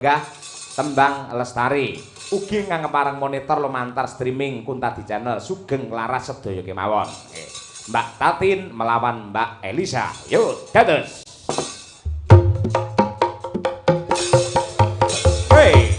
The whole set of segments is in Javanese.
Enggak tembang Lestari ugi ngangepareng monitor lumantar streaming Kuntadi Channel sugeng laras sedaya kemawon. Mbak Tatin melawan Mbak Elisa. Yuk, dados. Hey.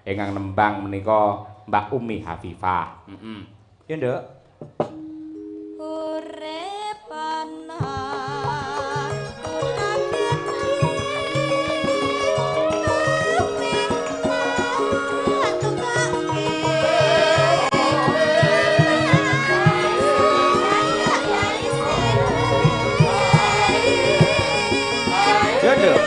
Ingkang nembang menika Mbak Umi Hafifah. Ya, Nduk. Urip ana Ya, Nduk.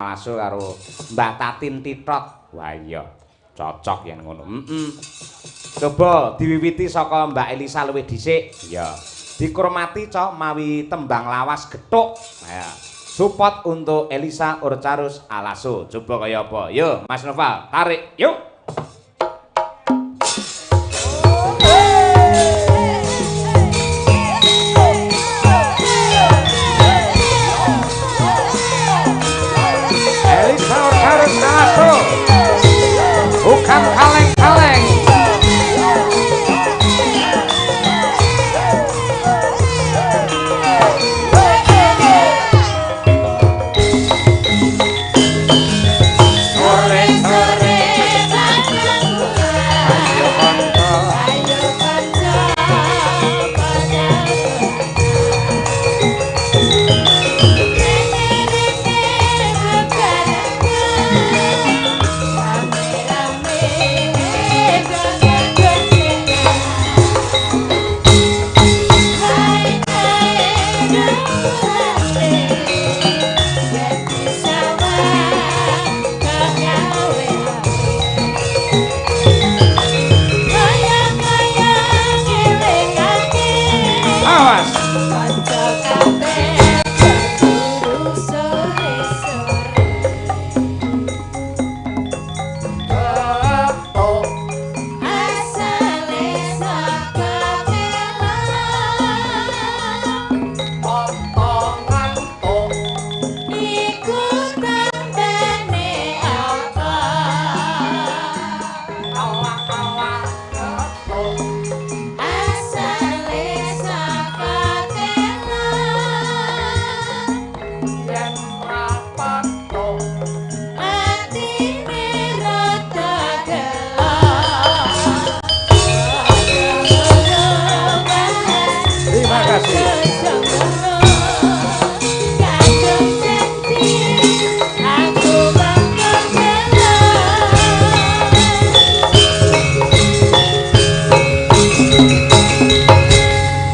Masuk karo Mbak Tatin Titot. Wah iya, cocok yen ngono. Coba diwiwiti saka Mbak Elisa luwih dhisik. Iya. Dikurmati cok mawi tembang lawas gethuk. Ya. Support untuk Elisa Urcarus Alaso. Coba kaya apa? Yuk, Mas Noval, tarik. Yuk. Elisa Urcarus Alaso. Bukan kaleng-kaleng.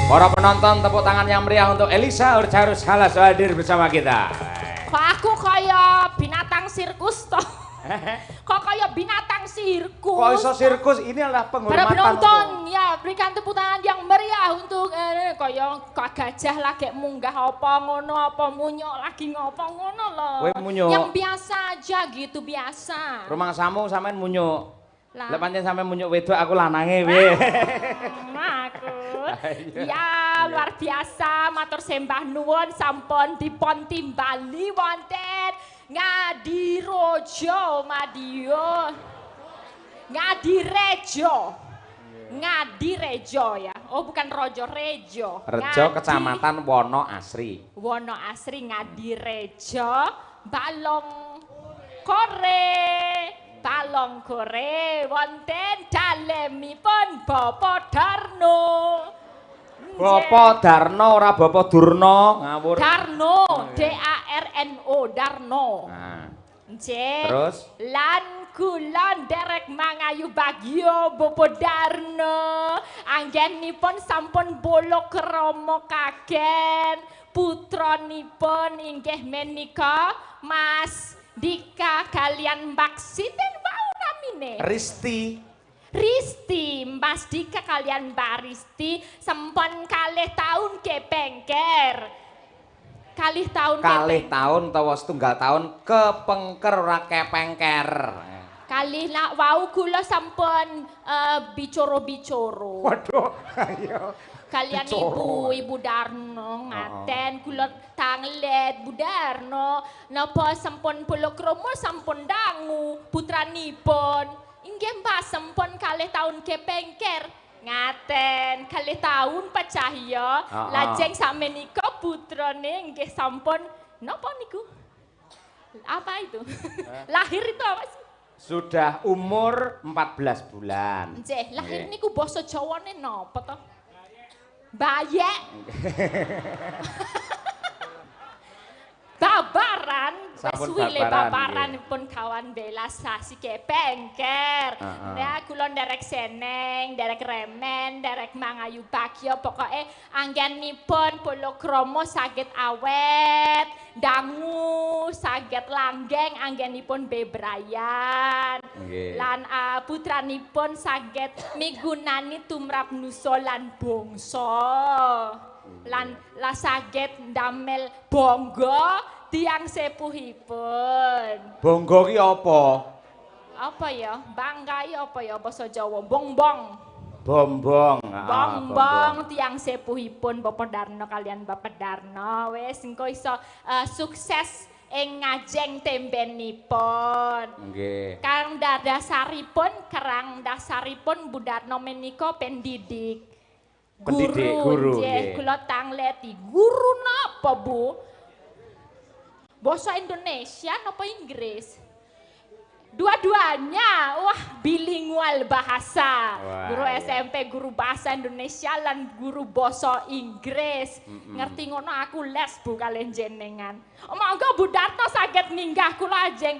Para penonton, tepuk tangan yang meriah untuk Elisa Urcarus Alaso hadir bersama kita. Kok aku kaya binatang sirkus toh? Kok kaya binatang sirkus? Kok iso sirkus? Ini adalah penghormatan. Para penonton, ya berikan tepuk tangan yang meriah untuk kaya gajah lagi munggah apa ngono, apa munyok lagi ngopo ngono loh. Kowe munyok. Yang biasa aja gitu, biasa. Rumah samu sampean munyok. Lah. Lek pancen sampean munyok wedok aku lanange we. Aku. Ya luar biasa, matur sembah nuwun sampun dipun timbali wonten Ngadirojo Madio. Ngadirejo ya. Oh bukan Rojo, Rejo. Rejo Kecamatan Wono Asri. Wono Asri Ngadirejo Balong Kore wonten dalemipun Bapak Darno. Bapak Darno ora Bapak Durno, ngawur. Darno, D-A-R-N-O, Darno. Nah. Nggih. Terus Lan kula nderek mangayu bagyo Bapak Darno. Anggenipun sampun bolo krama kagen. Putranipun inggih menika Mas Dika kalian Mbak Sinten wau namine? Risti, Mas Dika kalian Mbak Risti sempon kalih tahun kepengker. Kalih tahun utawa setunggal tahun kepengker ora kepengker. Kalih nak wau kula sampun bicara-bicara. Waduh, ayo. Kalian Ibu Darno ngaten kula tanglet Bu Darno napa sampun polokrama sampun dangu putranipun. Inggih Mbah sampun kalih tahun kepengker. Ngaten kalih tahun pacahya. Lajeng sakmenika putrane nggih sampun napa niku? Apa itu? Lahir itu apa sih? Sudah umur 14 bulan. Nggih, lahir niku basa Jawane napa to? Bayek. Babaran, suwile babaran pun kawan bela sasi kepengker. Ya kula nderek seneng, nderek remen, nderek mangayu bagya pokoke anggenipun polokrama saged awet, dangu saged langgeng anggenipun bebrayan. Lan putranipun saged migunani tumrap nusa lan bangsa. Lan la saged ndamel bangga tiang sepuhipun. Bonggo ki apa? Apa ya? Bangkai apa ya basa Jawa? Bongbong. Bombong. Bongbong tiang sepuhipun Bapak Darno kalian Bapak Darno wis engko iso sukses ing ngajeng tembenipun. Nggih. Karang dasaripun Bu Darno menika pendidik. Guru. Nggih, kula tangleti. Guru napa, Bu? Basa Indonesia napa Inggris? Dua-duanya, wah bilingual bahasa. Wah, Guru iya. SMP, guru bahasa Indonesia lan guru basa Inggris. Ngerti ngono aku les Bu kalian jenengan. Monggo Bu Darto saged minggah kula ajeng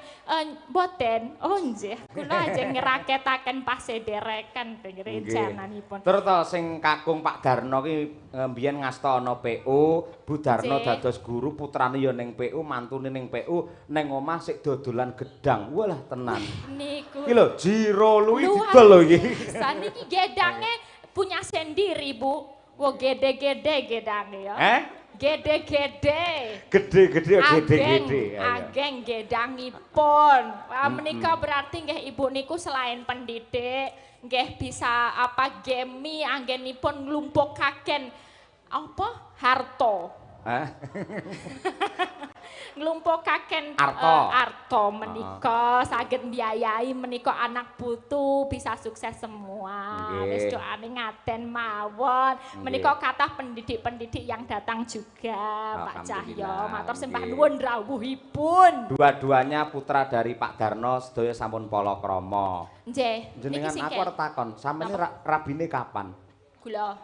boten. Oh nggih, kula ajeng ngeraketaken pasederekan rencananipun. Terus to sing kakung Pak Darno ki mbiyen ngasta ana PU, Bu Darno Nggih. dados guru, putrane ya ning PU, mantune ning PU, ning omah sik dodolan gedang. Walah tenan. Niku. Iki lho Jiro Lui Luar didol lho iki. biasa. Niki gedangnya punya sendiri Bu. Wah gede-gede gedangnya ya. Gede-gede. Gede-gede ya Ageng, gede-gede. ageng gedangipun. Wah menika berarti nggih Ibu niku selain pendidik, nggih bisa apa gemi anggenipun nglumpukaken apa? Harto. Nglumpukaken arto menika saged mbiayai menika anak putu bisa sukses semua. Wis doane ngaten mawon. Menika kathah pendidik-pendidik yang datang juga Pak Cahyo. Matur sembah nuwun rawuhipun. Dua-duanya putra dari Pak Darno sedaya sampun palakrama. Nggih. Jenengan aku arep takon, sampeyan rabine kapan? Kula.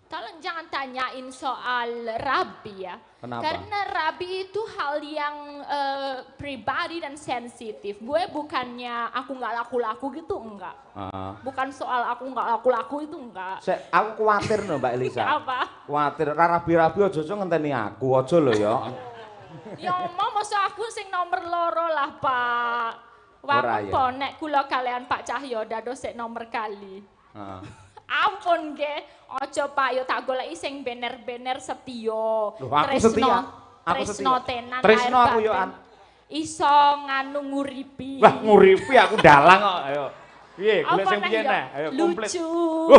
Tolong jangan tanyain soal rabi ya. Kenapa? Karena rabi itu hal yang pribadi dan sensitif. Gue bukannya aku nggak laku-laku gitu enggak. Bukan soal aku nggak laku-laku itu enggak. Aku kuwatir no Mbak Elisa. Apa? Kuwatir rabi-rabi aja ngenteni aku aja lho ya. Ya mau masa aku sing nomor loro lah Pak. Ora, Wong ya. po nek kula kalian Pak Cahyo dados sik nomor kali. Ampun nggih, aja Pak yo tak goleki sing bener-bener setia. Loh, aku setia. Aku Tresno setia. tenan. Tresno lahir aku yo batin. an. Iso nganu nguripi. Wah, nguripi aku dalang kok. Ayo. Piye, golek Apa sing meneh piye ya? neh? Ayo komplit. Lucu.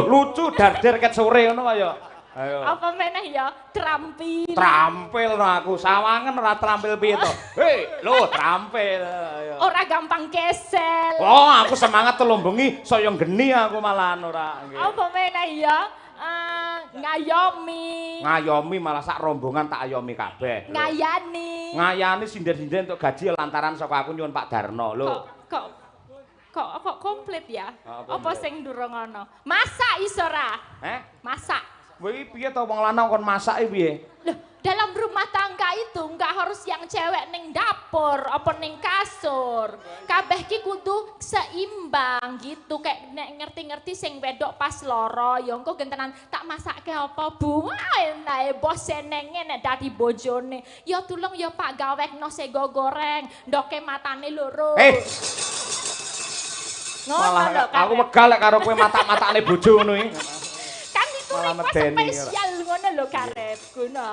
Lucu darder ket sore ngono kok ya. Ayo. Apa meneh ya? Terampil. Trampil no aku, sawangen ora trampil piye to. Hei, lho trampil. Ayo. Ora gampang kesel. Oh, aku semangat telung bengi saya geni aku malahan ora nggih. Apa meneh ya? Ngayomi. Ngayomi malah sak rombongan tak ayomi kabeh. Lho. Ngayani. Ngayani sinden-sinden untuk gaji lantaran saka aku nyuwun Pak Darno lho. Kok komplit ya? Apa Apa sing durung ana? Masak iso ra? Masak. Kowe iki piye to wong lanang kon masak iki piye? Loh, dalam rumah tangga itu nggak harus yang cewek ning dapur apa ning kasur. Kabeh ki kudu seimbang gitu. Kayak nek ngerti-ngerti sing wedok pas loro ya engko gentenan tak masakke apa Bu? Wah, enae bos senenge nek dadi bojone. Ya tulung ya Pak gawekno sego goreng, ndoke matane loro. Malah aku megal lek karo kowe matak-matakne bojo ngono iki. Kan itu Malah request medeni, spesial ngono lho karepku no.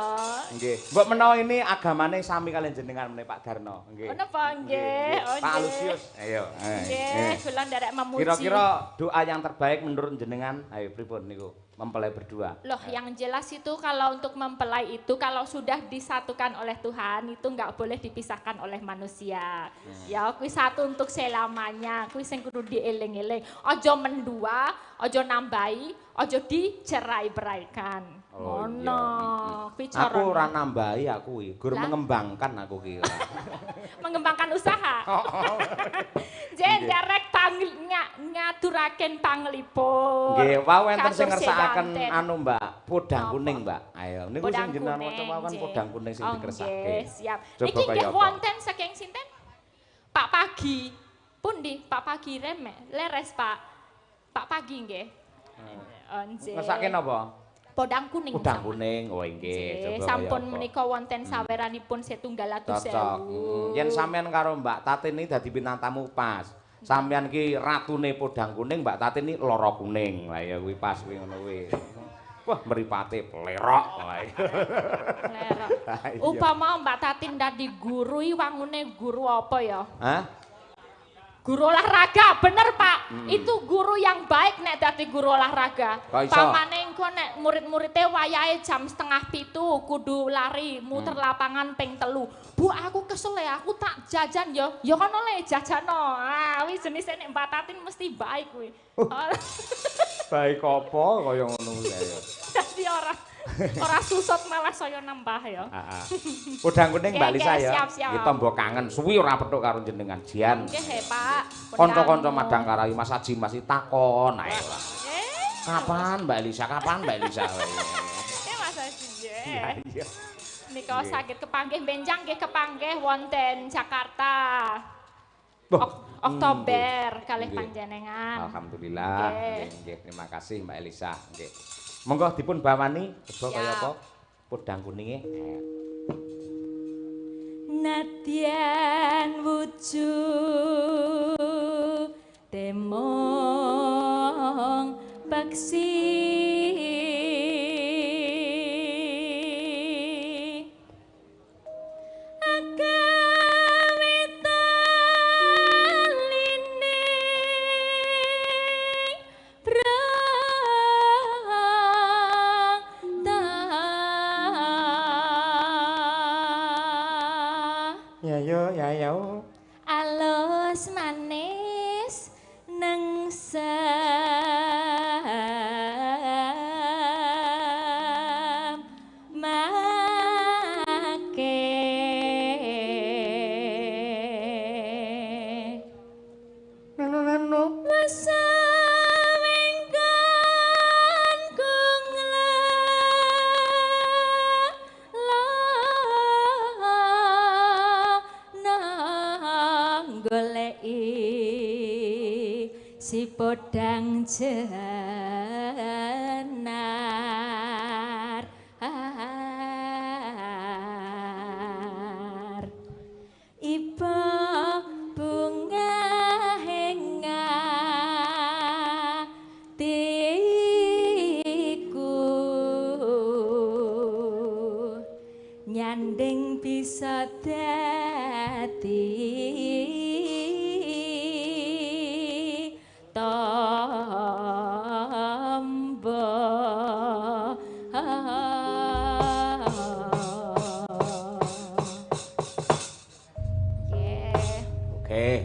Nggih. Mbok menawa ini agamane sami kalian jenengan meneh Pak Darno. Nggih. Napa nggih? Oh, Pak nggih. Lusius. Ayo. Nggih, kula nderek memuji. Kira-kira doa yang terbaik menurut jenengan, ayo pripun niku mempelai berdua. Loh, yang jelas itu kalau untuk mempelai itu kalau sudah disatukan oleh Tuhan itu nggak boleh dipisahkan oleh manusia. Ya, kuwi satu untuk selamanya. Kuwi sing kudu dieling-eling. Aja mendua, aja nambahi, aja dicerai-beraikan. Ngono. Kuwi cara. Aku ora nambahi aku iki, gur mengembangkan aku ki. Mengembangkan usaha. Jenderek ngaturaken panglipur. Nggih, wau enten sing Katur ngersakaken sedanten. anu Mbak, podang Napa? kuning Mbak. Ayo, niku sing Podang jenengan kuning, maca mawon nggih. podang kuning sing Oh, dikersake. nggih, siap. Coba Niki kaya nggih apa? wonten saking sinten? Pak Pagi. Pundi? Pak Pagi remek. Leres Pak. Pak Pagi nggih. Nggih. Ngersake napa? Podang kuning. Podang sama. kuning. Oh nggih, Nggih, coba kaya sampun apa? menika wonten saweranipun setunggal atus Cocok. sewu. Yen sampean karo Mbak Tatin iki dadi bintang tamu pas. Sampean ki ratune podang kuning, Mbak Tatin iki loro kuning. Lah ya kuwi pas kuwi ngono kuwi. Wah, mripate plerok. Plerok. Upama Mbak Tatin dadi guru wangune guru apa ya? Hah? Guru olahraga, bener Pak. Itu guru yang baik nek dadi guru olahraga. Pamane engko nek murid-muride wayahe jam 6:30 kudu lari muter lapangan ping 3. Bu, aku kesel ya, aku tak jajan ya. Ya kono le jajano. Ah, wis jenise nek Mbak Tatin mesti baik kuwi. Baik apa kaya ngono ya. Dadi ora susut malah saya nambah ya. Heeh. Udang kuning Mbak Lisa ya. Siap. Kita mbok kangen suwi ora petuk karo jenengan Jian. Nggih, Pak. Kanca-kanca Madangkarahi Mas Haji masih takon ae ora. Kapan Mbak Lisa? Mas Haji. Iya. Nika saged kepanggih benjang nggih kepanggih wonten Jakarta. Oktober kalih panjenengan. Alhamdulillah. Nggih, terima kasih Mbak Elisa. Nggih. Monggo dipun bawani coba kaya apa? Podang kuninge. Nadyan wujud temong baksi Ya yo. Alus manis nengsem make nano si podang jenar iba bunga hengatiku nyanding bisa dadi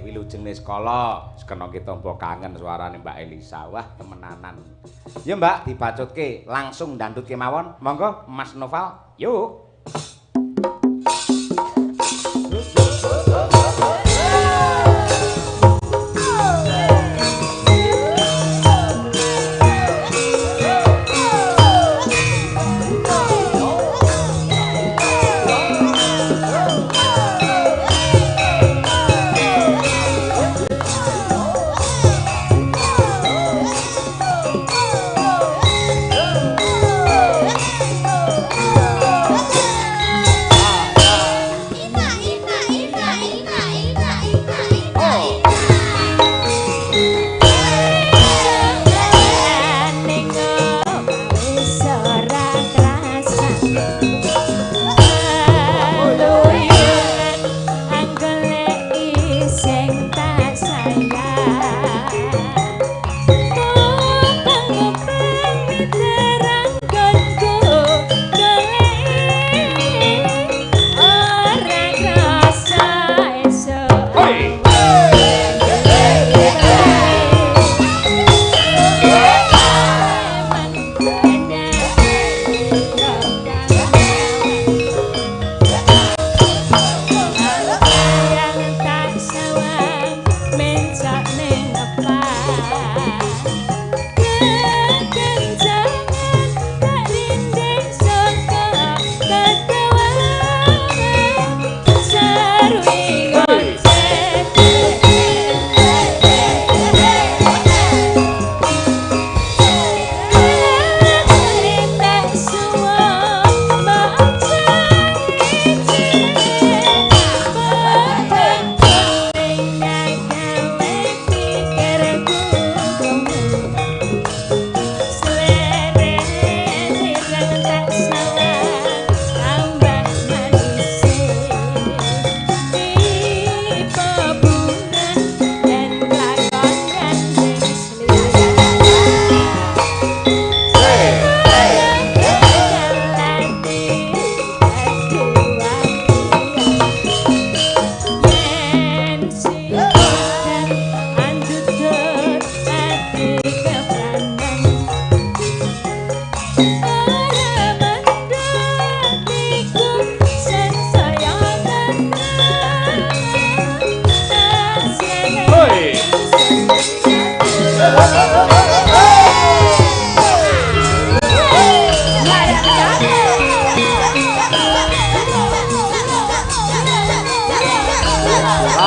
Wilujeng Niskala sekena kita mbok kangen suarane Mbak Elisa. Wah, temenanan. Ya Mbak, dibacutke langsung ndandutke mawon. Monggo Mas Noval. Yuk.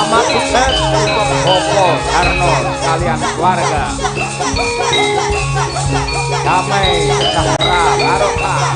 Selamat Iset untuk Bopo Darno sekalian keluarga. Damai sejahtera barokah.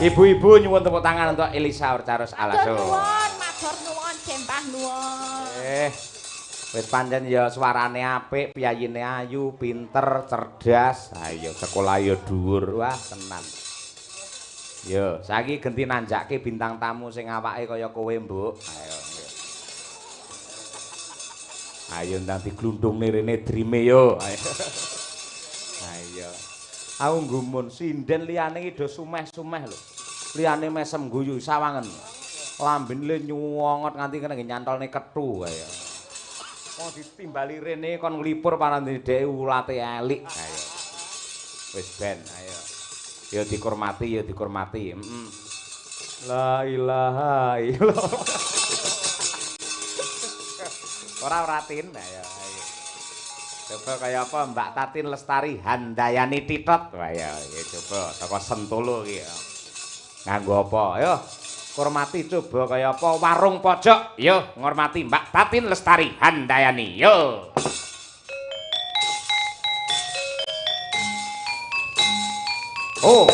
Ibu-ibu nyuwun tepuk tangan untuk Elisa Orcaros Alaso. Matur nuwun, sembah nuwun. Wis pancen ya suarane apik, piyayine ayu, pinter, cerdas. Ayo sekolah ya dhuwur, wah tenan. Yo, saiki genti nanjake bintang tamu sing awake kaya kowe, Mbok. Ayo. Ayo ndang diglundungne rene drime yo. Ayo. Ayo. Aku nggumun sinden liyane iki do sumeh-sumeh lho. Liyane mesem guyu sawangen. Lambene nyuwongot nganti kena nyantolne kethu kaya. Mau ditimbali rene kon nglipur parane dhek ulate elik. Ayo. Wis ben, ayo. Ya dikurmati, ya dikurmati. La ilaha illallah. Ora Tin, ayo. Coba kaya apa Mbak Tatin Lestari Handayani Titot. Wah ya, coba teko Sentolo iki. Nganggo apa? Ayo. Hormati coba kaya apa warung pojok. Yo, ngormati Mbak Tatin Lestari Handayani. Yo. Oh.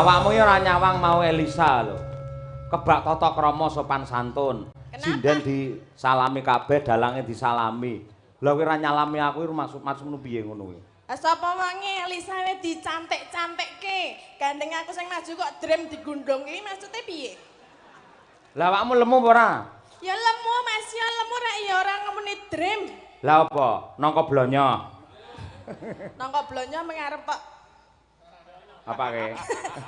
Awakmu ya ora nyawang mau Elisa lho. Kebak tata krama sopan santun. Sinden disalami kabeh, dalange disalami. Lah kowe ora nyalami aku maksudmu piye ngono kuwi? Sapa wangi Elisa wis dicantik-cantikke. Gandeng aku sing maju kok drem digundhong iki maksude piye? Lah awakmu lemu apa ora? Ya lemu Mas, ya lemu rek ya ora ngemuni drem. Lah apa? Nangka blonyo. Nangka blonyo mengarep tok. Apa ke?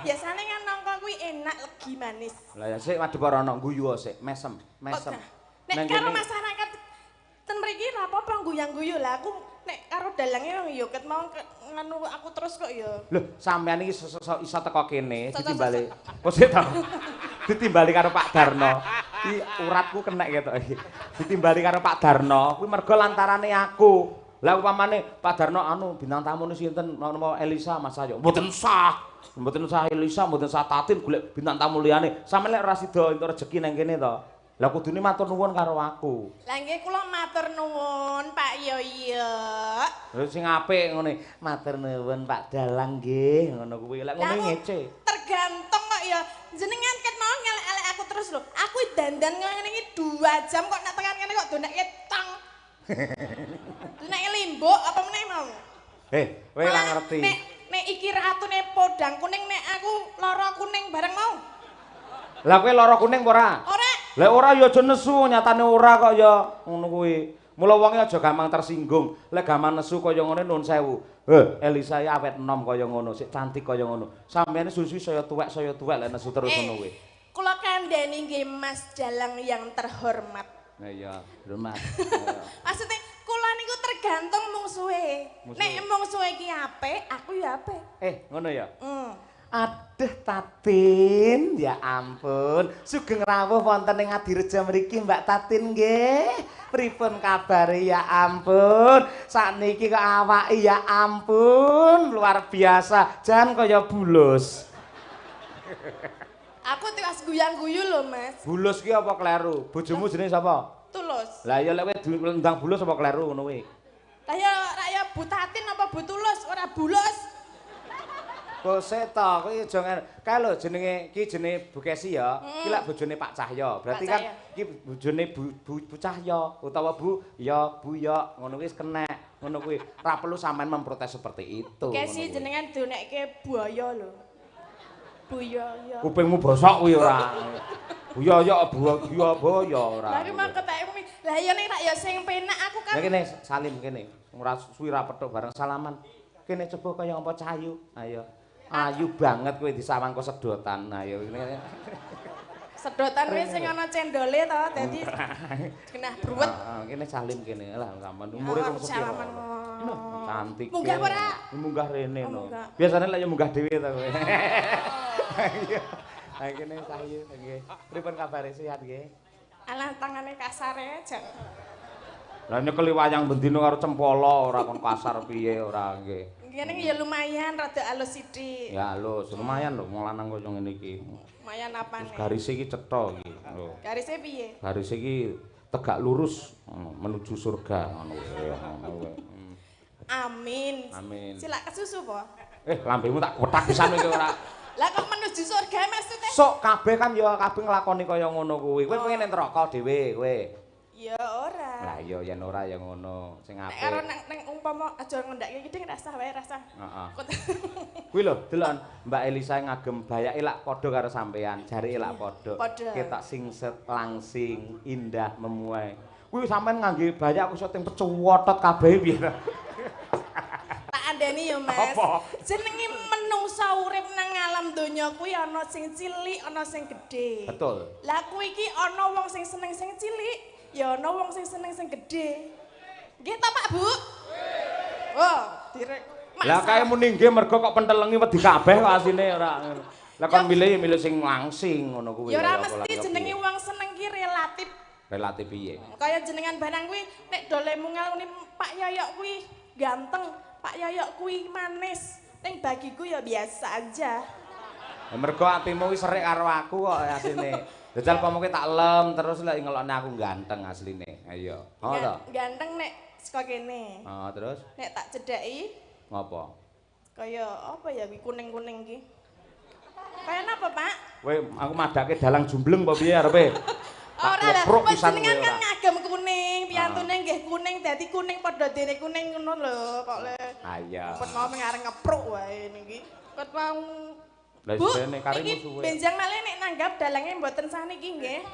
Biasane kan nangka kuwi enak legi manis. Lah ya sik madhep ora ana guyu sik, mesem. Nek karo masyarakat ten mriki ra apa-apa guyang-guyu lah aku nek karo dalange wong ya ket mau nganu aku terus kok ya. Lho, sampean iki iso teko kene ditimbali. Kok sik to? Ditimbali karo Pak Darno. Iki uratku kena ketok iki. Ditimbali karo Pak Darno, kuwi mergo lantarane aku. Lah upamane Pak Darno anu bintang tamune sinten nama Elisa Mas Ayo. Mboten sah. Mboten sah Elisa, mboten sah Tatin golek bintang tamu liyane. Sampeyan lek ora sida entuk rejeki nang kene to. Lah kudune matur nuwun karo aku. Lah nggih kula matur nuwun Pak Yoyo. Lha sing apik ngene. Matur nuwun Pak Dalang nggih, ngono kuwi. Lek ngene ngece. Tergantung kok ya. Jenengan ket mau ngelek-elek aku terus lho. Aku dandan ngene iki 2 jam kok nek tekan kene kok donekke tang. Donekke limbuk apa meneh mau? Kowe ora ngerti. Nek iki ratune podang kuning nek aku lara kuning bareng mau. Lah kowe lara kuning apa ora? Ora. Lah ora ya aja nesu, nyatane ora kok ya. Ngono kuwi. Mula wonge aja gampang tersinggung. Lek gampang nesu kaya ngene nuwun sewu. Elisa ya awet enom kaya ngono, sik cantik kaya ngono. Sampeyan susu saya tuwek lek nesu terus ngono kuwi. Kula kandhani nggih Mas Dalang yang terhormat. Nah iya, hormat. Maksudnya kula niku tergantung mungsuhe. Nek mungsuhe iki apik, aku ya apik. Ngono ya? Aduh Tatin, ya ampun. Sugeng rawuh wonten ing Adireja mriki Mbak Tatin nggih. Pripun kabare ya ampun. Sakniki kok awake ya ampun, luar biasa. Jan kaya bulus. Aku tiwas guyang-guyu lho, Mas. Bulus ki apa kleru? Bojomu jenenge sapa? Tulus. Lah ya lek kowe ndang bulus apa kleru ngono kuwi? Lah ya Bu Tatin apa Bu Tulus ora bulus. Bose to, kuwi aja kae lho jenenge iki jenenge Bu Kesi ya. Iki lak bojone Pak Cahyo. Berarti kan iki bojone Bu Cahyo utawa Bu ya ngono kuwi wis kenek. Ngono kuwi. Ora perlu sampean memprotes seperti itu. Kesi jenengan donekke buaya lho. Buaya. Kupingmu bosok kuwi ora. Buaya ora. Lah iki mah keteke kuwi. Lah ya nek ya sing penak aku kan. Ya kene salim kene. Ora suwi ra petuk bareng salaman. Kene coba kaya apa Cahyu. Ayo. Ayu banget kowe disawang kok sedotan. Ayo kene. Sedotan kuwi sing ana cendole to, dadi genah bruwet. Kene salim kene. Lah sampean umure kok sepi. Cantik. Munggah ora? Munggah rene no. Biasane lek ya munggah dhewe to kowe. Ha kene Cahyu nggih. Pripun kabare sehat nggih? Alah tangane kasare aja. Lah nyekeli wayang bendina karo cempala ora kon kasar piye ora nggih. Ngene ya lumayan rada alus sithik. Ya halus, lumayan lho wong lanang kaya ngene iki. Lumayan apane? Garise iki cetha iki. Lho. Garise piye? Garise iki tegak lurus menuju surga ngono kuwi. Amin. Amin. Silak kesusu po? Lambemu tak kotak pisan iki ora. Lah kok menuju surga maksudnya? Sok kabeh kan ya kabeh nglakoni kaya ngono kuwi. Kowe pengen ning neraka dhewe kowe. Ya ora. Lah iya yen ora ya ngono. Sing Nek apik. karo nang umpama aja ngendake iki rasah wae rasah. Heeh. Kuwi lho, delok Mbak Elisa ngagem bayake lak padha karo sampean, jarike lak padha. Ketok singset langsing, indah memuai. Kuwi sampean ngangge bayak aku syuting pecuwotot kabeh piye ta? Tak andeni ya, Mas. Apa? Jenenge menungsa urip nang alam donya kuwi ana sing cilik, ana sing gedhe. Betul. Lah kuwi iki ana wong sing seneng sing cilik, ya ana wong sing seneng sing gedhe. Nggih ta, Pak, Bu? Oh, direk. Lah kae muni nggih mergo kok pentelengi wedi kabeh kok asine ora. Lah kon milih sing langsing ngono kuwi. Ya ora mesti jenenge wong seneng ki relatif. Relatif piye? Kaya jenengan barang kuwi nek dole mungal ngene Pak Yoyok kuwi ganteng, Pak Yoyok kuwi manis. Ning bagiku ya biasa aja. Ya mergo atimu wis serik karo aku kok asine. Jajal pamoke tak lem terus lek ngelokne aku ganteng asline. Ayo. Oh to. Ganteng nek saka kene. Oh, terus Nek tak cedhaki ngopo? kaya apa ya kuwi kuning-kuning ki. Kaya napa, Pak? Kowe aku madake dalang jumbleng apa piye arepe? Ora lah, jenengan kan ngagem kuning, piyantune nggih kuning dadi kuning padha dene kuning ngono lho kok le. Ah iya. Kok mau arep ngepruk wae niki. Kok mau Lah Bu, isine karimu iki suwe. benjang malih nek nanggap dalange mboten saniki nggih.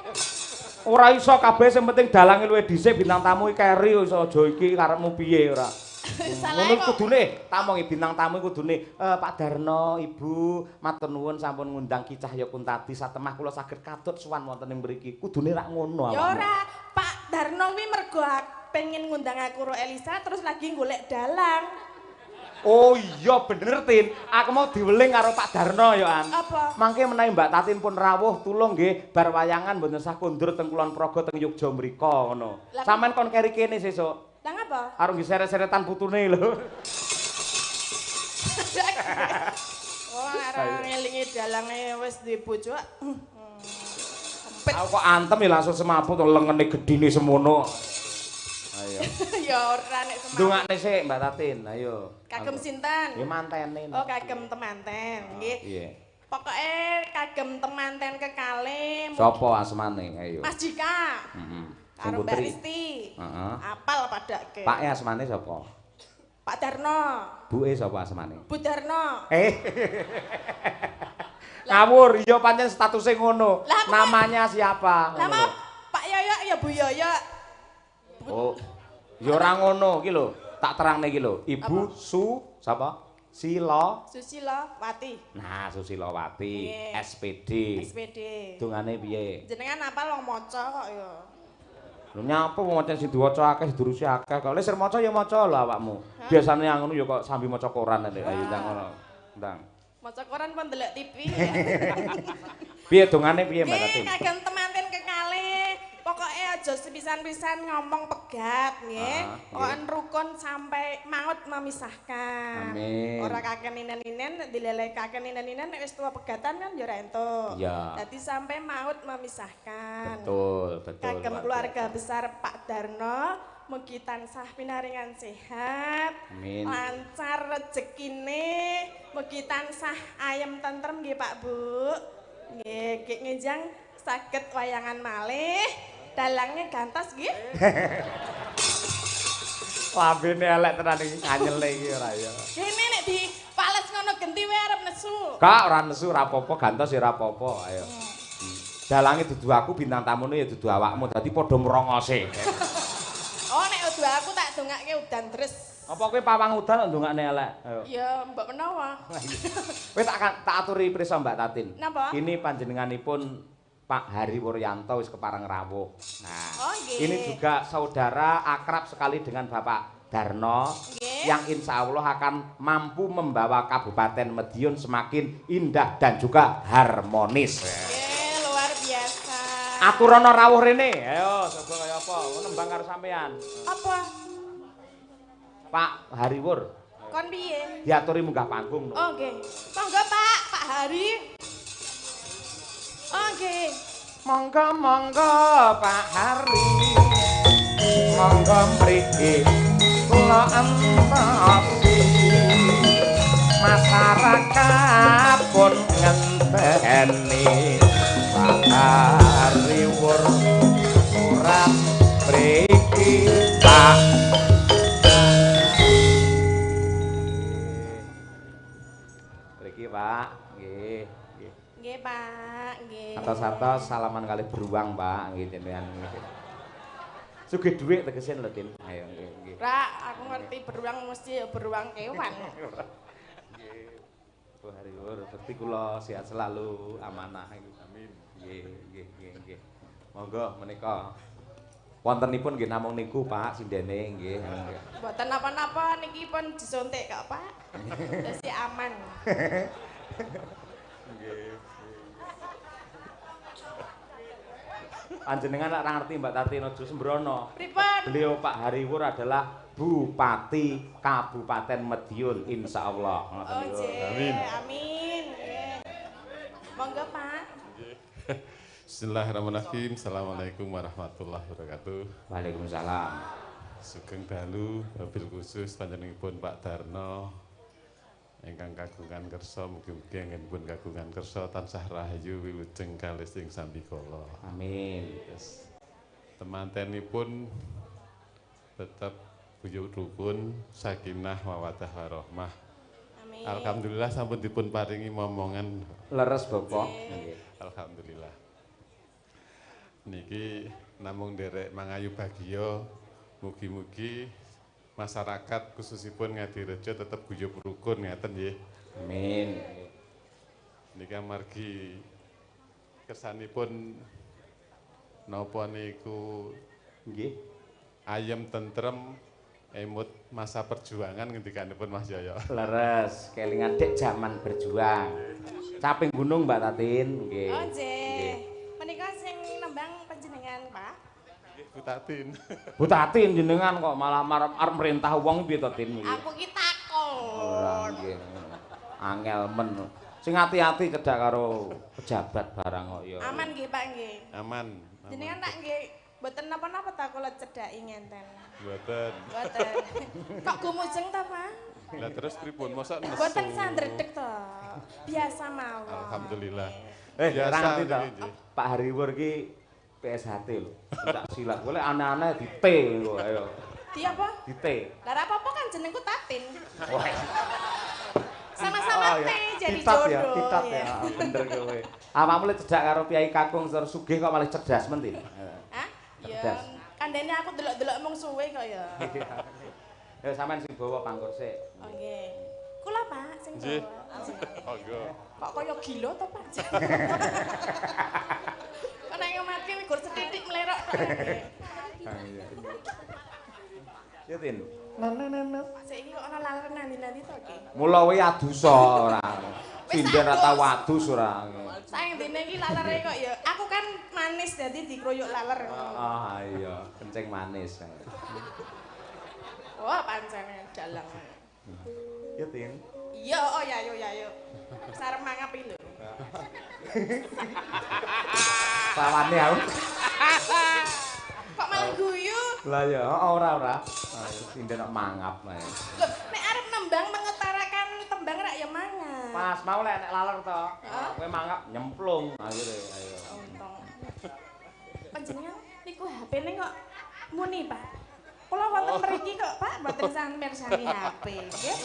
Ora iso kabeh sing penting dalange luwih dhisik bintang tamu iki keri iso aja iki karepmu piye ora. Salah Ngono kok. kudune tamu bintang tamu kudune Pak Darno, Ibu, matur nuwun sampun ngundang Ki Cahya Kuntadi satemah kula saged katut sowan wonten ing mriki. Kudune rak ngono Ya awakmu. ora, Pak Darno kuwi mergo pengen ngundang aku karo Elisa terus lagi golek dalang. Oh iya bener Tin. Aku mau diweling karo Pak Darno ya An. Apa? Mangke menawi Mbak Tatin pun rawuh tulung nggih bar wayangan mboten sah kondur teng Kulon Progo teng Yogya mriko ngono. Lah- Sampeyan kon keri kene sesuk. Lah ngapa? Karo nggih seret-seretan putune lho. Oh, ora ngelingi dalange wis duwe bojo. Sempit. Aku kok antem ya langsung semaput lengene gedine semono. Ayo. Ya ora nek semangat. Ndongakne sik Mbak Tatin, ayo. Kagem sinten? Ya mantene. Oh, kagem temanten, nggih. Iya. Pokoke kagem temanten kekalih Sopo asmane? Ayo. Mas Jika. Heeh. Sing Karo Mbak putri. Risti. Heeh. Apal padake. Pak asmane sapa? Pak Darno. Buke sapa asmane? Bu Darno. Ngawur, iya pancen statusnya ngono. Lah, aku Namanya siapa? Lah Ngono maaf, lho. Pak Yoyo ya Bu Yoyo. Oh. Ya ora ngono iki lho. Tak terangne iki lho. Ibu sapa? Susilo Wati. Nah, Susilowati, Nggih. SPD. SPD. Dungane piye? Jenengan apal wong maca kok ya. Lho nyapa wong maca sing diwaca akeh didurusi akeh kok. Lek sir maca ya maca lho awakmu. Biasane yang ngono ya kok sambil maca koran nek ayo ndang ngono. Ndang. Maca koran pun ndelok TV. Piye dongane piye Mbak Nggih, Tatin? kagem temanten kekalih. Pokoke aja sepisan-pisan ngomong pegat nggih. Ah, Pokoke rukun sampai maut memisahkan. Amin. Ora kaken inen-inen dileleh kaken inen-inen nek wis tuwa pegatan kan ya ora entuk. Iya. Dadi sampai maut memisahkan. Betul. Kagem luar keluarga biasa. besar Pak Darno mugi tansah pinaringan sehat, Amin. lancar rezekine, mugi tansah ayem tentrem nggih Pak Bu. Nggih, Ki Ngejang saged wayangan malih, dalangnya gantos nggih. Lambene elek tenan iki nganyele iki ora ya. Kene nek dipales ngono genti wae arep nesu. Kak ora nesu ora apa-apa, gantos ya ora apa-apa. Ayo. Dalange dudu aku bintang tamune ya dudu awakmu. Dadi padha mrongose. Oh nek udu aku tak dongake udan terus. Apa kowe pawang udan kok ndongakne elek? Ayo. Ya mbok menawa. Kowe tak aturi prisa Mbak Tatin. Napa? Ini panjenenganipun Pak Hari Wuryanto wis kepareng rawuh. Nah, Oh, nggih. ini juga saudara akrab sekali dengan Bapak Darno Nggih. yang insya Allah akan mampu membawa Kabupaten Madiun semakin indah dan juga harmonis. Nggih, luar biasa. Aturana rawuh rene. Ayo, sapa kaya apa? Nembang karo sampean. Apa? Pak Hariwur, Kon piye? diaturi munggah panggung. Oh nggih. Monggo Pak, Pak Hari. Oh nggih. Monggo monggo Pak Hari. Monggo mriki kula entoki. Masyarakat pun ngenteni Pak Hariwur surat mriki Pak. Mriki Pak, nggih, nggih. Nggih Pak, nggih. Atos-atos salaman kali beruang, Pak. Nggih jenengan nggih. Sugih dhuwit tegese lho, Tin. Ayo nggih, nggih. Ra, aku ngerti beruang mesti ya beruang kewan. Nggih. Bu Hariwur, bekti kula sehat selalu, amanah iku. Amin. Nggih, nggih, nggih, nggih. Monggo menika wontenipun nggih namung niku, Pak, sindene nggih. Nggih. Mboten napa-napa niki pun disuntik kok, Pak. Dadi aman. Panjenengan ora ngerti Mbak Tatin aja sembrono. Pripun? Beliau Pak Hariwur adalah Bupati Kabupaten Madiun insyaallah. Ngoten Oh, niku. nggih. Amin. Nggih. Monggo, Pak. Bismillahirrahmanirrahim. Assalamualaikum warahmatullahi wabarakatuh. Waalaikumsalam. Sugeng dalu wabil khusus panjenenganipun Pak Darno ingkang kagungan kersa mugi-mugi anggenipun kagungan kersa tansah rahayu wilujeng kalih sing sambikala. Amin. Yes. Temantenipun tetap buyut rukun sakinah mawaddah warahmah. Amin. Alhamdulillah sampun dipun paringi momongan. Leres Bapak. Nggih. Alhamdulillah. Niki namung nderek mangayu bagiya mugi-mugi masyarakat khususipun Ngadirejo tetep guyub rukun ngeten nggih. Amin. Niki amargi kersanipun napa niku Nggih. ayem tentrem emut masa perjuangan ngendikanipun Mas Yoyo. Leres, kelingan dek zaman berjuang. Caping gunung Mbak Tatin, nggih. Oh, nggih. Menika sing nembang panjenengan, Pak? Nggih, Bu Tatin. Bu Tatin jenengan kok malah arep merintah wong piye to Tin iki? Aku ki takon. Ora nggih. Angel men. Sing ati-ati cedhak karo pejabat barang kok ya. Aman nggih, Pak nggih. Aman. Jenengan tak nggih mboten napa-napa ta kula cedhaki ngenten. Mboten. Mboten. Kok gumujeng ta, Pak? Lah terus pripun mosok nesu? Mboten sandredeg to. Biasa mawon. Alhamdulillah. Ora ngerti to. niki, nggih. Pak Hariwur ki PSHT lho. Tak silat. Boleh aneh-aneh di T kok ayo. Di apa? Di T. Lah ra apa-apa kan jenengku Tatin. Wah. Sama-sama Oh, T ya. jadi Titat jodoh. ya, titat ya. ya. Bener kowe. Awakmu le cedhak karo Piai Kakung Sor Sugih kok malah cerdas men, Tin. Hah? Ya, Cerdas. kandhane aku delok-delok mung suwe kok ya. Ya sampean sing bawa pangkur sik. Oh nggih. Kula Pak sing Nggih. bawa. Monggo. Kok kaya gila to Pak? Kok nek ngomati gur setitik mlerok tok. Ya Tin. Saiki kok ana laler nanti-nanti to iki. Mula kowe adusa ora. Sinden ra tau adus ora. Saeng dene iki lalere kok ya. Aku kan manis dadi dikroyok laler. Ah iya, kencing manis. Wah, pancene dalang. Ya Tin. Iya, oh ya yo ya yo. Sarep mangap iki lho. Sawane aku. Kok malah guyu? Lah ya, ora. Sinden kok mangap ae. Loh, nek arep nembang mengutarakan tembang rak ya mangan. Pas mau lek nek laler to. Kowe mangap nyemplung akhire ayo. Untung. Panjenengan niku HP-ne kok muni, Pak. Kula wonten mriki kok, Pak, mboten sampe mirsani HP, nggih.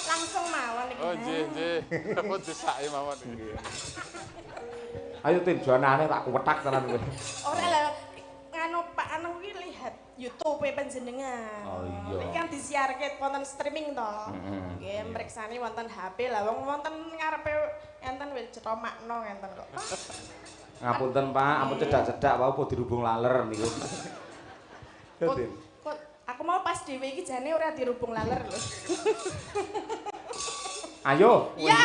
Langsung mawon iki. Oh nggih, nggih. Pun desake mawon nggih. Ayo Tin, janane tak kuwetak tenan kowe. Ora lah nganu Pak anu iki lihat YouTube panjenengan. Oh iya. Iki kan disiarke wonten streaming to. Nggih, mriksani wonten HP lah wong wonten ngarepe enten wis cetomakno ngenten kok. Ngapunten Pak, ampun cedak-cedak wae apa dirubung laler niku. Ya Tin. Kok aku mau pas dhewe iki jane ora dirubung laler lho. Ayo. Ya.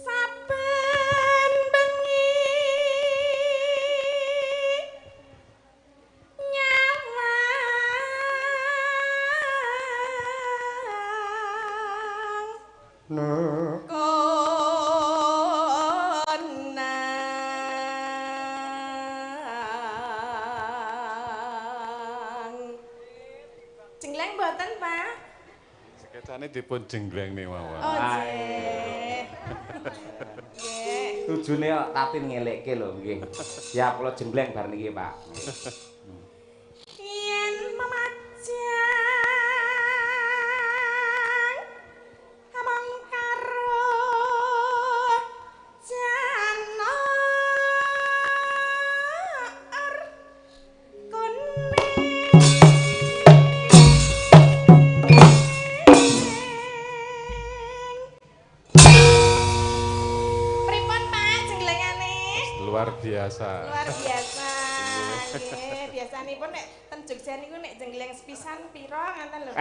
Saben bengi nyawang konang. Jengleng mboten, Pak? Sekecane dipun jenggleng nih mawon. Oh, nggih. Nggih. Tujune kok Tatin ngelekke lho nggih. Siap kula jembleng bar niki, Pak. Yen memajang among karo janar kuning. Pripun Pak jenglengane? Luar biasa. Luar biasa. Nggih, biasanipun nek ten Jogja niku nek jengleng sepisan pira ngenten lho.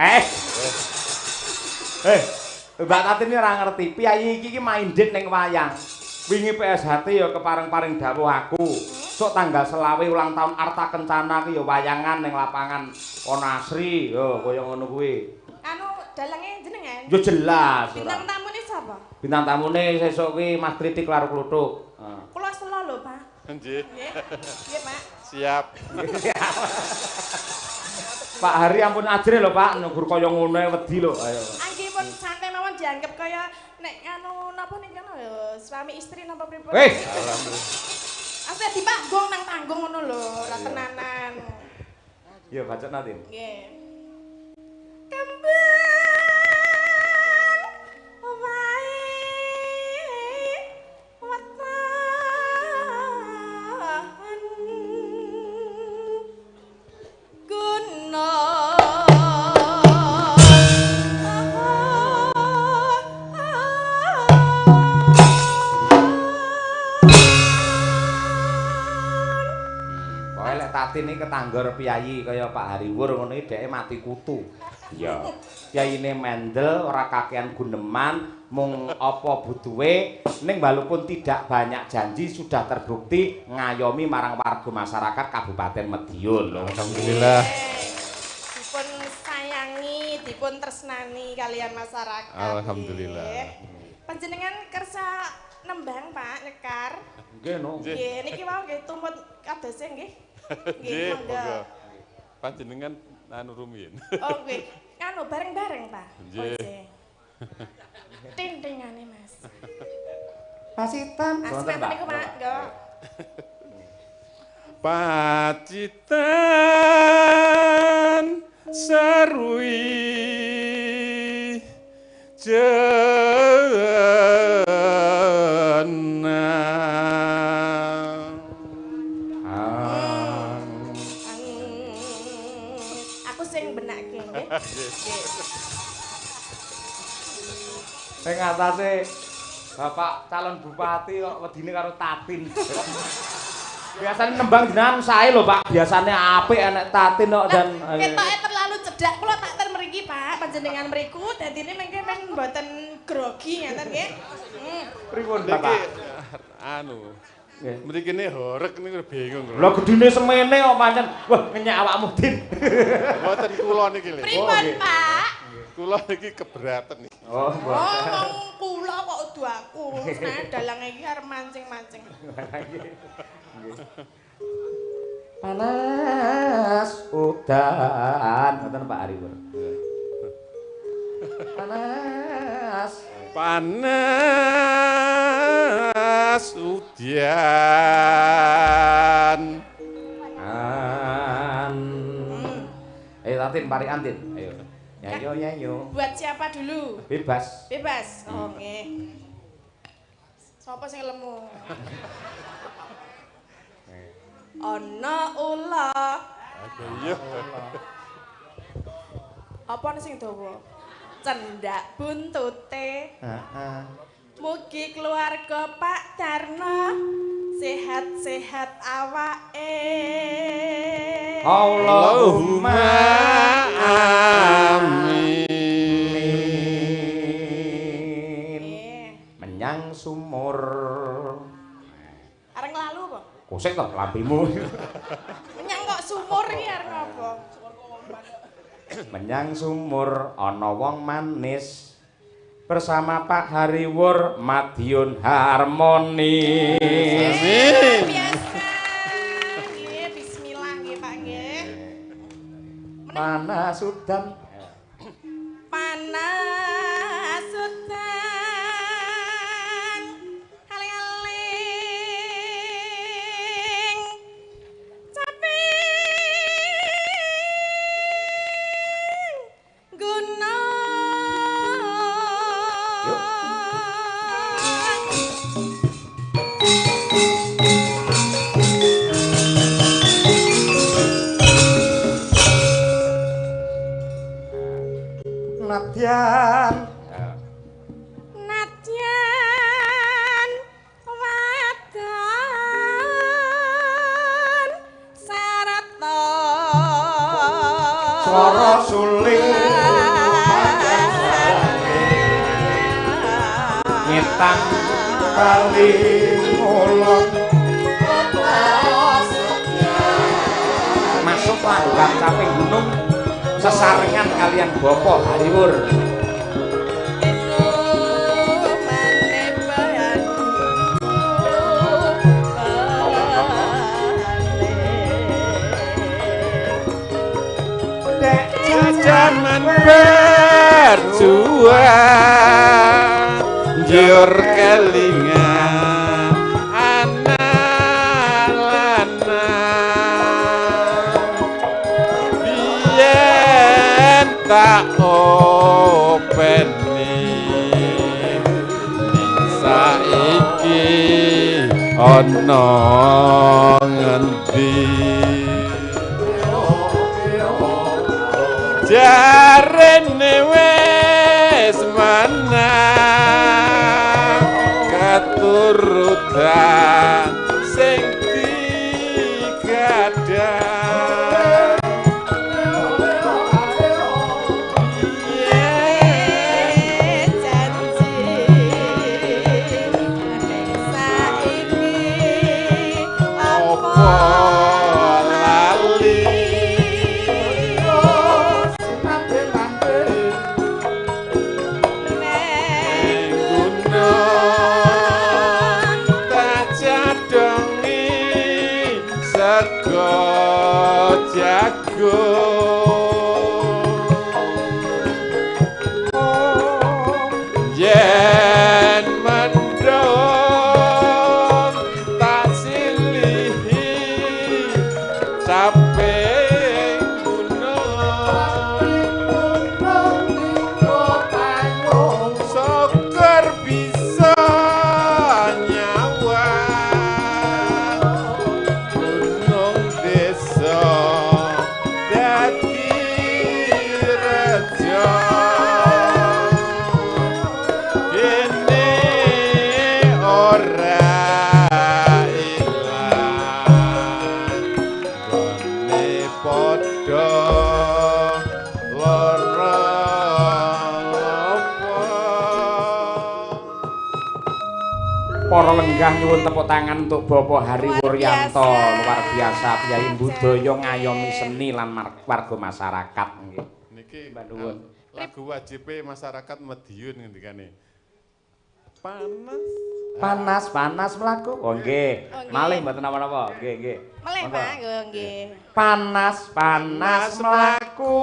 Mbak Tatin ini ora ngerti, piyayi iki main dit ning wayang. Wingi PSHT ya kepareng-paring dawuh aku. Sok tanggal 20 ulang tahun Arta Kencana ki ya wayangan ning lapangan Onasri. Yo kaya ngono kuwi. Anu dalange jenengan? Yo jelas Bintang ora. tamune sapa? Bintang tamune sesuk kuwi Mas Kritik karo Kluthuk. Kula selo lho, Pak. Nggih. Nggih. Nggih, Pak. Siap. Pak Hari ampun ajre lho Pak, nunggur kaya ngono ae wedi lho. Ayo. Anggipun santai mawon dianggep kaya nek anu napa niki anu ya suami istri napa pripun. Weh. Alhamdulillah. Asli dipanggung nang tanggung ngono lho, ora tenanan. Yo bacot Natin. Nggih. Kembang wae watan guna Tatin iki ketanggor piyayi kaya Pak Hariwur ngono iki dheke mati kutu. Iya. Piyayine mendel ora kakean guneman mung apa butuhe ning walaupun tidak banyak janji sudah terbukti ngayomi marang warga masyarakat Kabupaten Madiun. Alhamdulillah. Dipun sayangi, dipun tresnani kalian masyarakat. Alhamdulillah. Panjenengan kersa nembang Pak Nekar. Nggih no. Nggih, niki mau nggih tumut kadose nggih. Nggih, monggo. monggo. Panjenengan anu rumiyin. Oh nggih, anu bareng-bareng Pak. Nggih. Tindingane Mas. Pasitan. Asmeten niku Pak, nggih. Pacitan serui Aku sing benake nggih. Sing atase Bapak calon bupati kok wedine karo Tatin. Biasanya nembang jenengan sae lho Pak, biasanya apik enek Tatin kok dan Ketoke terlalu cedak kula tak ten mriki Pak, panjenengan mriku dadine mengke men mboten grogi ngeten nggih. pripun Niki Bapak? anu. Mriki ne horeg niku bingung kula. Lah gedine semene kok pancen wah ngenyek awakmu Din. Mboten kula niki lho. Pripun Pak? Kula niki keberatan niki. Oh, Wong kula kok udu aku. Nah, dalang iki arep mancing-mancing. Panas udan, ngoten Pak Hariwur. Panas. Panas udian. Ayo Tatin parikan Tin. Ayo. Nyanyo nyanyo. Buat siapa dulu? Bebas. Bebas. Oh, nggih. Sopo sing lemu? Ana ula. Iya. Apa sing dawa? Cendak buntute. Heeh. Mugi keluarga Pak Darno sehat-sehat awake. Allahumma amin. Menyang sumur. Areng lalu apa? Kosek to lampimu. Menyang kok sumur iki areng apa? Menyang sumur ana wong manis bersama Pak Hariwur Madiun Harmoni. Amin. Biasa. Nggih, bismillah nggih Pak nggih. Panas udan. Panas udan aling-aling caping gunung Nadyan. Nadyan wadon sarata Swara suling ngitang kali mulon masuk langgam caping gunung sesarengan kalian Bapak Hariwur. Jaman berjuang jur kelingan anak lanang biyen tak openi ning saiki ana ngendi jarene wis menang keturutan sing digadha yen mendung tak silihi samping gunung syukur bisa nyawa gunung desa dadi rejo ini ora ilang gone padha lara Para lenggah nyuwun tepuk tangan untuk Bapak Hari Wuryanto, luar biasa Piyai budaya ngayomi seni lan warga masyarakat nggih. niki Mbak nuwun. lagu wajib masyarakat Madiun ngendikane panas Panas mlaku. Oh nggih. Oh, nggih. Malih mboten napa-napa. Nggih, nggih. Meleh, Monggo. Pak, nggih. Panas mlaku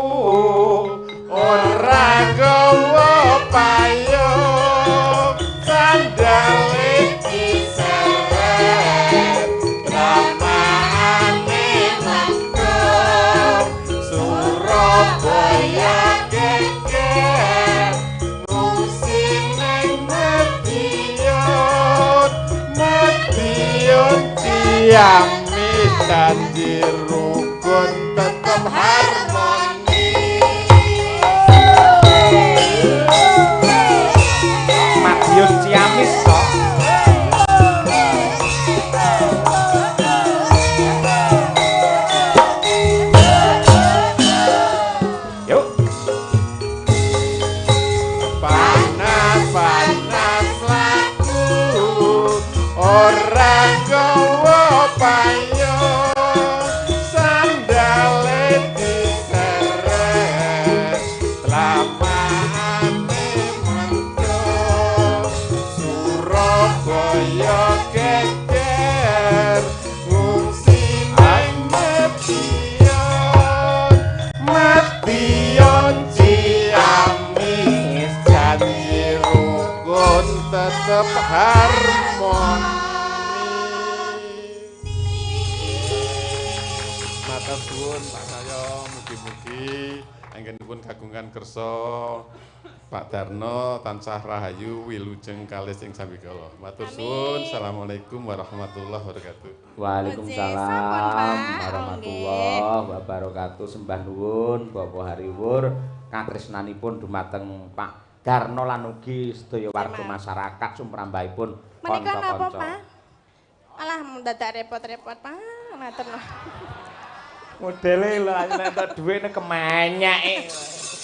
ora gawa payung sandale diseret ramane mangkok Surabaya geger musine Madiun Ciami janji rukun tetep harmoni Madiun Ciamis kok. Yuk. panas laku ora gawa payung sandale diseret lamane mentok Surabaya geger ngungsi Madiun Ciamis janji rukun tetep harmoni matur suwun Pak saya mugi-mugi anggenipun kagungan kersa Pak Darno tansah rahayu wilujeng kalih ing sambikala. Matur suwun. Assalamualaikum warahmatullahi wabarakatuh. Waalaikumsalam Sampun, Pak. warahmatullahi wabarakatuh. Sembah nuwun Bapak Hariwur katresnanipun dumateng Pak Darno lan ugi sedaya warga masyarakat sumrambahipun Menika napa, kanca-kanca. Pak? Alah mendadak repot-repot, Pak. Matur nuwun. Modele lho nek entuk dhuwit nek kemenyek.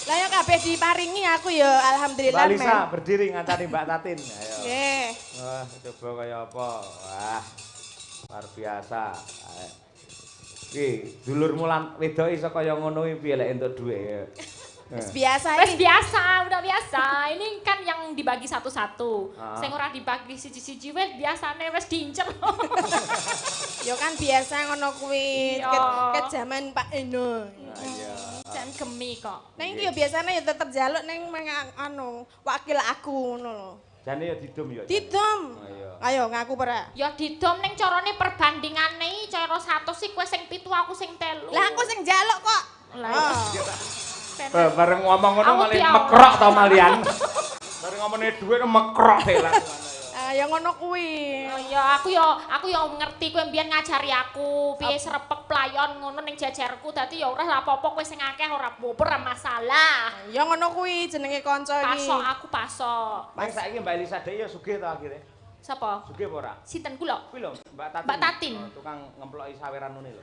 Lah ya kabeh diparingi aku ya alhamdulillah. Mbak Lisa Men. berdiri ngancani Mbak Tatin. Ayo. Nggih. Wah, coba kaya apa? Wah. Luar biasa. Ki, dulurmu lan wedoke iso kaya ngono iki piye lek entuk dhuwit. Wis biasa Wes iki. biasa, udah biasa. Ini kan yang dibagi satu-satu. Ah. Sing ora dibagi siji-siji wes biasane wes diincer. Ya kan biasa ngono kuwi. Iya. Ket jaman Pak Eno. Iya. Jan gemi kok. Neng iki ya biasane ya tetep jaluk neng anu wakil aku ngono lho. Jane ya didum ya. Didom. Ayo. Ayo ngaku ora. Ya didom ning carane perbandingane cara 100 sih kowe sing 7 aku sing 3. Lah aku sing jaluk kok. Lah Bareng ngomong ngono Aku malah piau. mekrok to malian. Bareng ngomongnya dhuwit mekrok deh lah. Ya ngono kuwi. ya aku ya ngerti kowe mbiyen ngajari aku piye srepek playon ngono ning jajarku dadi ya ora apa-apa kowe sing akeh ora ora masalah. Ya ngono kuwi jenenge kanca iki. Pasok aku pasok. Nang saiki Mbak Elisa Dek ya sugih to akhire. Sapa? Sugih apa ora? Sinten kula? Kuwi lho, Mbak Tatin. Mbak Tatin. Oh, tukang ngemploki saweran ngene lho.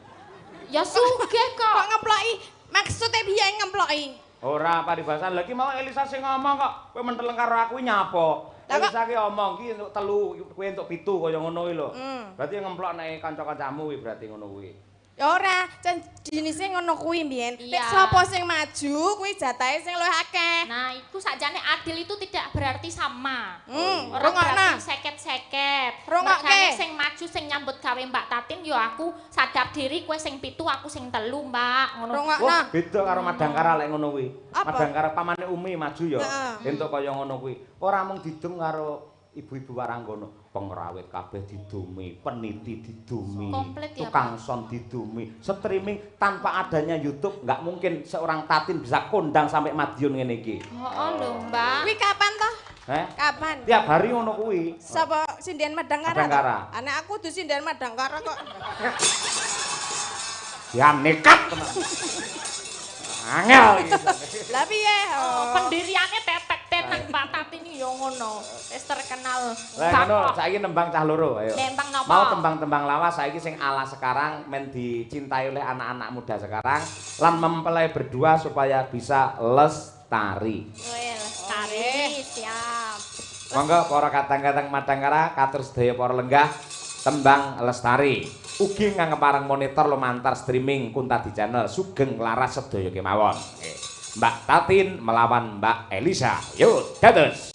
Ya sugih Kok kok. ngemploki? Maksudnya piye ngemploki? Ora paribasan lagi mau Elisa sing ngomong kok. Kowe menteleng karo aku nyapa? Lah kok- Elisa ki omong ki untuk 3, kowe untuk 7 kaya ngono kuwi lho. Hmm. Berarti ngemplok nek kanca-kancamu kuwi berarti ngono kuwi. Ya ora, jenise ngono kuwi mbiyen. Nek Iya. sapa sing maju kuwi jatahe sing luwih akeh. Nah, itu sakjane adil itu tidak berarti sama. Rungokna. berarti seket-seket. Rungokke. Makanya sing maju sing nyambut gawe Mbak Tatin ya aku sadap diri kowe sing 7 aku sing 3, Mbak. Ngono. Rungokna. Wah, beda karo Madangkara lek ngono kuwi. Apa? Madangkara pamane Umi maju ya. Heeh. Entuk kaya ngono kuwi. Ora mung didung karo ibu-ibu Waranggono, pengrawit kabeh didumi, peniti didumi, Komplit ya, tukang Pak? son didumi, streaming tanpa adanya YouTube nggak mungkin seorang Tatin bisa kondang sampai Madiun ngene iki. Oh, lho, Mbak. Kuwi kapan toh? Kapan? Tiap hari ngono kuwi. Sapa Sindian Madangkara? Madangkara. Anak aku tuh Sindian Madangkara kok. Ya nekat teman. Angel iki. Lah piye? Pendiriane tetek-tetek Mbak Tatin ya ngono. Wis terkenal. Lah ngono saiki nembang cah loro ayo. Nembang napa? Mau tembang-tembang lawas saiki sing ala sekarang men dicintai oleh anak-anak muda sekarang lan mempelai berdua supaya bisa lestari. Wih, lestari, siap. Monggo para kadang-kadang Madangkara katur sedaya para lenggah tembang lestari. Ugi ngangepareng monitor lumantar streaming Kuntadi Channel sugeng laras sedaya kemawon. Mbak Tatin melawan Mbak Elisa. Yuk, dados.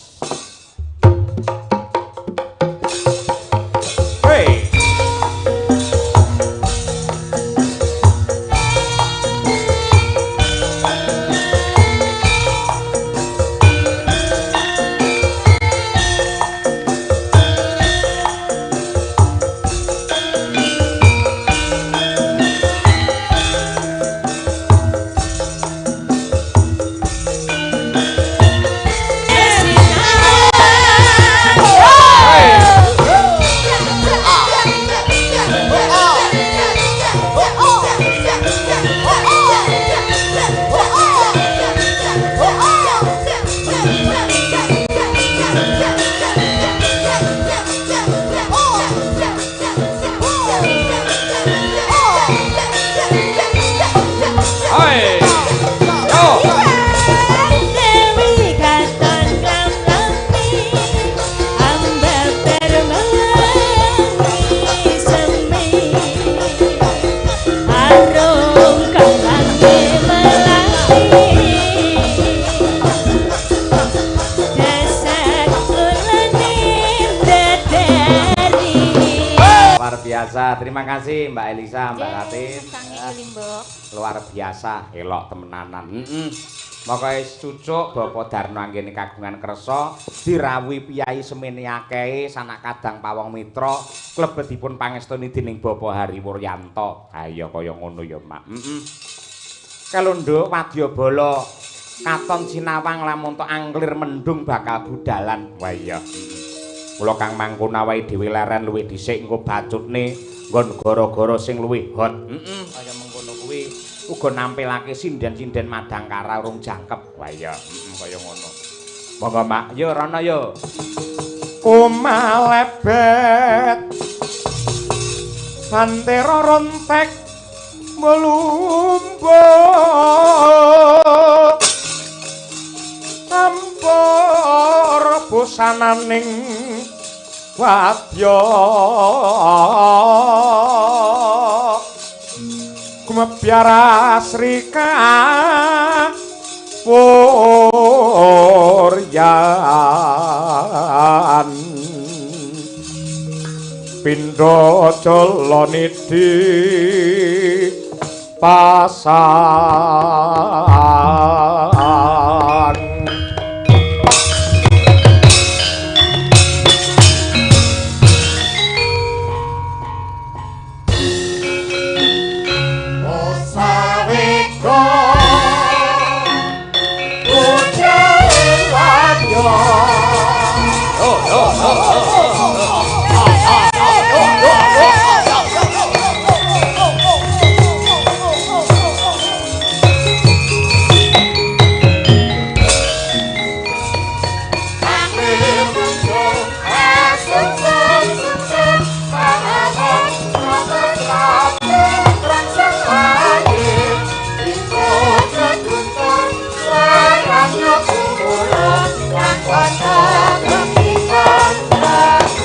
Hey. Terima kasih Mbak Elisa, Mbak Tatin. Luar biasa, elok temenanan. Mokoe cucuk Bapak Darno anggene kagungan kersa dirawuhi piyai semene akeh sanak kadang pawong mitra klebetipun pangestuni dening Bapak Hari Wuryanto. Ha iya kaya ngono ya, Mak. Kalondho wadyabala katon sinawang lamun tok anglir mendung bakal budalan. Wah iya. Kula Kang Mangkuna wae dhewe leren luwih dhisik engko bacutne nggon gara-gara sing luwih hot. Kaya mengkono kuwi uga nampilake sinden-sinden Madangkara urung jangkep. Wah iya, kaya ngono. Monggo Mak, yo rono yo. Kumalebet Santera rontek melumba Tampor busananing wadya Kumebyara srika Wuryan Pindha Jalanidi pasar